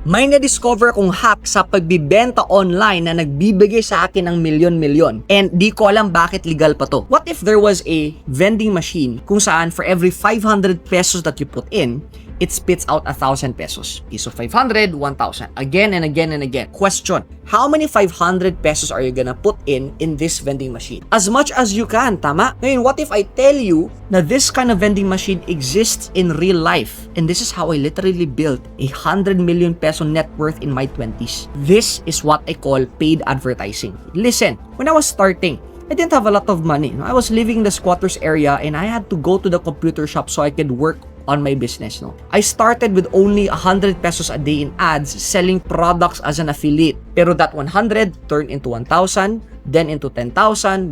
May na-discover kong hack sa pagbibenta online na nagbibigay sa akin ng milyon-milyon. And di ko alam bakit legal pa to. What if there was a vending machine kung saan for every 500 pesos that you put in, it spits out 1,000 pesos. So 500, 1,000. Again and again and again. Question, how many 500 pesos are you gonna put in this vending machine? As much as you can, tama? Ngayon, what if I tell you na this kind of vending machine exists in real life? And this is how I literally built a 100 million peso net worth in my 20s. This is what I call paid advertising. Listen, when I was starting, I didn't have a lot of money. I was living in the squatters area and I had to go to the computer shop so I could work on my business. I started with only 100 pesos a day in ads selling products as an affiliate. Pero that 100 turned into 1,000, then into 10,000,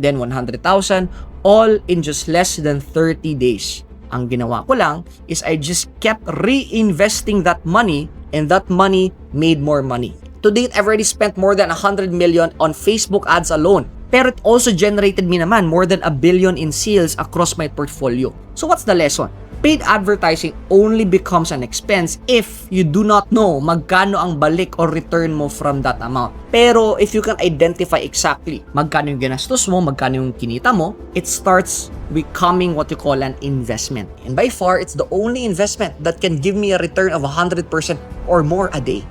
then 100,000, all in just less than 30 days. Ang ginawa ko lang is I just kept reinvesting that money and that money made more money. To date, I've already spent more than 100 million on Facebook ads alone. Pero it also generated me naman more than 1 billion in sales across my portfolio. So what's the lesson? Paid advertising only becomes an expense if you do not know magkano ang balik or return mo from that amount. Pero if you can identify exactly magkano yung ginastos mo, magkano yung kinita mo, it starts becoming what you call an investment. And by far, it's the only investment that can give me a return of 100% or more a day.